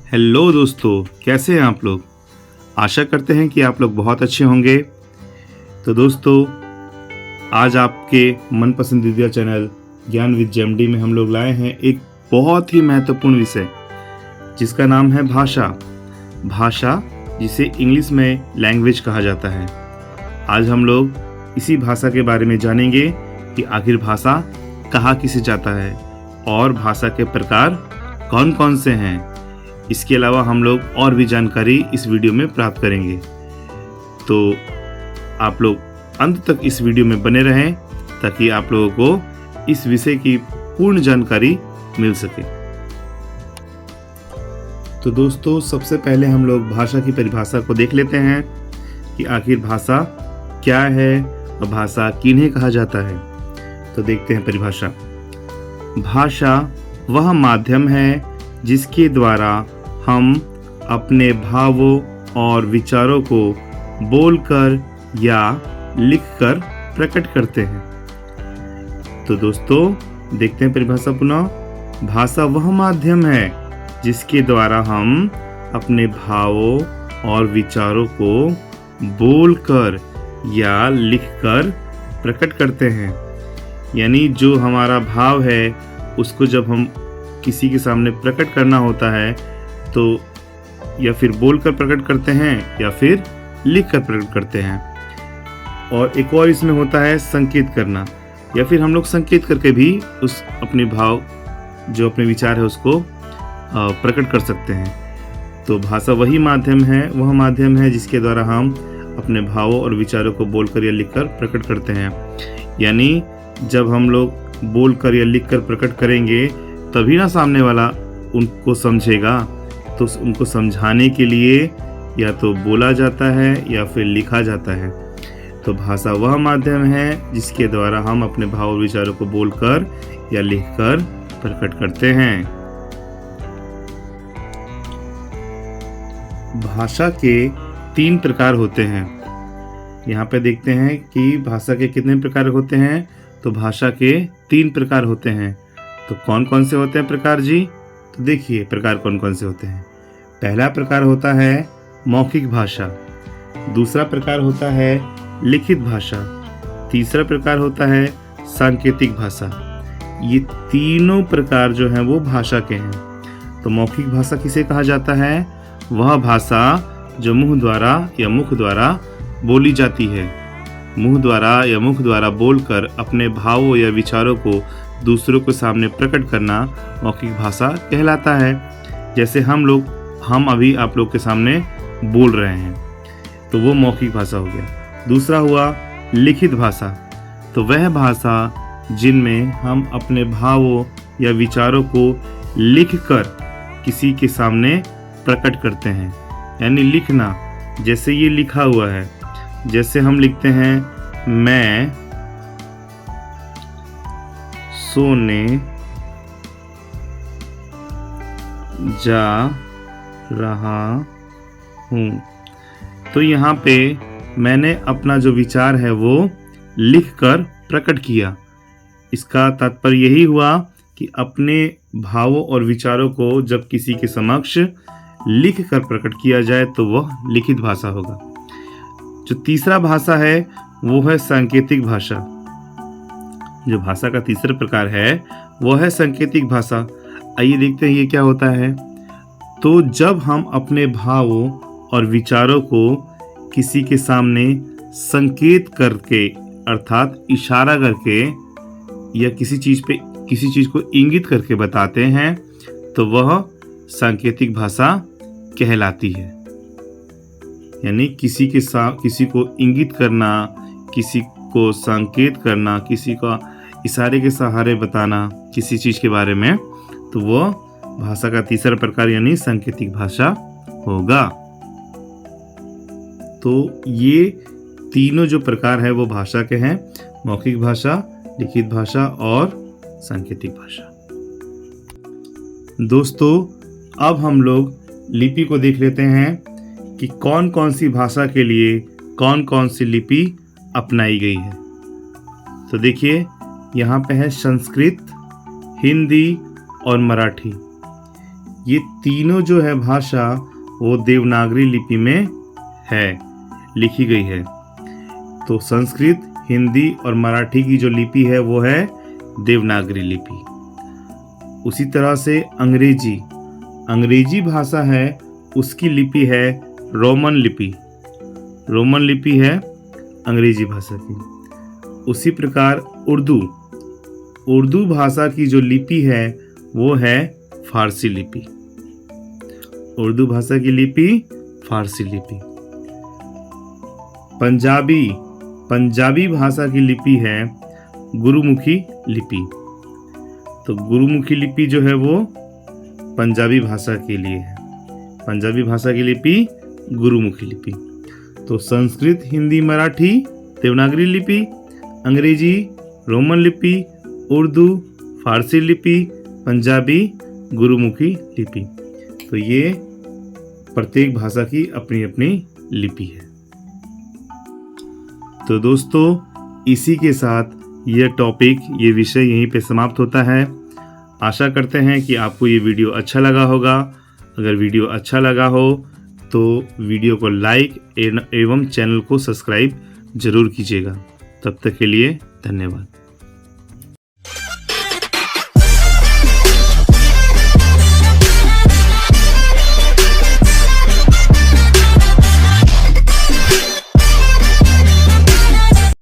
Hello दोस्तों, कैसे हैं आप लोग। आशा करते हैं कि आप लोग बहुत अच्छे होंगे। तो दोस्तों, आज आपके मन पसंदीदा चैनल ज्ञान विद जेएमडी में हम लोग लाए हैं एक बहुत ही महत्वपूर्ण विषय जिसका नाम है भाषा। भाषा जिसे इंग्लिश में लैंग्वेज कहा जाता है। आज हम लोग इसी भाषा के बारे में जानेंगे कि आखिर भाषा कहा किसे जाता है और भाषा के प्रकार कौन कौन से हैं। इसके अलावा हम लोग और भी जानकारी इस वीडियो में प्राप्त करेंगे। तो आप लोग अंत तक इस वीडियो में बने रहें ताकि आप लोगों को इस विषय की पूर्ण जानकारी मिल सके। तो दोस्तों, सबसे पहले हम लोग भाषा की परिभाषा को देख लेते हैं कि आखिर भाषा क्या है और भाषा किन्हें कहा जाता है। तो देखते हैं परिभाषा। भाषा वह माध्यम है जिसके द्वारा हम अपने भावों और विचारों को बोलकर या लिखकर प्रकट करते हैं। तो दोस्तों, देखते हैं परिभाषा पुनः। भाषा वह माध्यम है जिसके द्वारा हम अपने भावों और विचारों को बोलकर या लिखकर प्रकट करते हैं। यानी जो हमारा भाव है उसको जब हम किसी के सामने प्रकट करना होता है तो या फिर बोलकर प्रकट करते हैं या फिर लिखकर प्रकट करते हैं। और एक और इसमें होता है संकेत करना, या फिर हम लोग संकेत करके भी उस अपने भाव जो अपने विचार है उसको प्रकट कर सकते हैं। तो भाषा वही माध्यम है, वह माध्यम है जिसके द्वारा हम अपने भावों और विचारों को बोलकर या लिखकर प्रकट करते हैं। यानी जब हम लोग बोलकर या लिखकर प्रकट करेंगे तभी ना सामने वाला उनको समझेगा। तो उनको समझाने के लिए या तो बोला जाता है या फिर लिखा जाता है। तो भाषा वह माध्यम है जिसके द्वारा हम अपने भाव और विचारों को बोलकर या लिखकर प्रकट करते हैं। भाषा के 3 प्रकार होते हैं। यहाँ पे देखते हैं कि भाषा के कितने प्रकार होते हैं। तो भाषा के 3 प्रकार होते हैं। तो कौन कौन से होते हैं प्रकार जी? तो देखिए प्रकार कौन कौन से होते हैं। पहला प्रकार होता है मौखिक भाषा, दूसरा प्रकार होता है लिखित भाषा, तीसरा प्रकार होता है सांकेतिक भाषा। ये तीनों प्रकार जो हैं वो भाषा के हैं। तो मौखिक भाषा किसे कहा जाता है? वह भाषा जो मुंह द्वारा या मुख द्वारा बोली जाती है। मुंह द्वारा या मुख द्वारा बोलकर अपने भावों या विचारों को दूसरों के सामने प्रकट करना मौखिक भाषा कहलाता है। जैसे हम अभी आप लोग के सामने बोल रहे हैं, तो वो मौखिक भाषा हो गया। दूसरा हुआ लिखित भाषा। तो वह भाषा जिनमें हम अपने भावों या विचारों को लिखकर किसी के सामने प्रकट करते हैं। यानी लिखना, जैसे ये लिखा हुआ है, जैसे हम लिखते हैं मैं सोने जा रहा हूँ। तो यहाँ पे मैंने अपना जो विचार है वो लिखकर प्रकट किया। इसका तात्पर्य यही हुआ कि अपने भावों और विचारों को जब किसी के समक्ष लिख कर प्रकट किया जाए तो वह लिखित भाषा होगा। जो तीसरा भाषा है वो है सांकेतिक भाषा। जो भाषा का तीसरा प्रकार है वो है सांकेतिक भाषा। आइए देखते हैं ये क्या होता है। तो जब हम अपने भावों और विचारों को किसी के सामने संकेत करके अर्थात इशारा करके या किसी चीज़ को इंगित करके बताते हैं तो वह सांकेतिक भाषा कहलाती है। यानी किसी को इंगित करना, किसी को संकेत करना, किसी का इशारे के सहारे बताना किसी चीज़ के बारे में, तो वह भाषा का तीसरा प्रकार यानी सांकेतिक भाषा होगा। तो ये तीनों जो प्रकार है वो भाषा के हैं, मौखिक भाषा, लिखित भाषा और सांकेतिक भाषा। दोस्तों, अब हम लोग लिपि को देख लेते हैं कि कौन कौन सी भाषा के लिए कौन कौन सी लिपि अपनाई गई है। तो देखिए यहाँ पे है संस्कृत, हिंदी और मराठी। ये तीनों जो है भाषा वो देवनागरी लिपि में है, लिखी गई है। तो संस्कृत, हिंदी और मराठी की जो लिपि है वो है देवनागरी लिपि। उसी तरह से अंग्रेजी भाषा है, उसकी लिपि है रोमन लिपि। रोमन लिपि है अंग्रेजी भाषा की। उसी प्रकार उर्दू भाषा की जो लिपि है वो है फारसी लिपि। उर्दू भाषा की लिपि फारसी लिपि। पंजाबी भाषा की लिपि है गुरुमुखी लिपि। तो गुरुमुखी लिपि जो है वो पंजाबी भाषा के लिए है। पंजाबी भाषा की लिपि गुरुमुखी लिपि। तो संस्कृत, हिंदी, मराठी देवनागरी लिपि, अंग्रेजी रोमन लिपि, उर्दू फारसी लिपि, पंजाबी गुरुमुखी लिपि। तो ये प्रत्येक भाषा की अपनी अपनी लिपि है। तो दोस्तों, इसी के साथ ये टॉपिक, ये विषय यहीं पे समाप्त होता है। आशा करते हैं कि आपको ये वीडियो अच्छा लगा होगा। अगर वीडियो अच्छा लगा हो तो वीडियो को लाइक एवं चैनल को सब्सक्राइब जरूर कीजिएगा। तब तक के लिए धन्यवाद।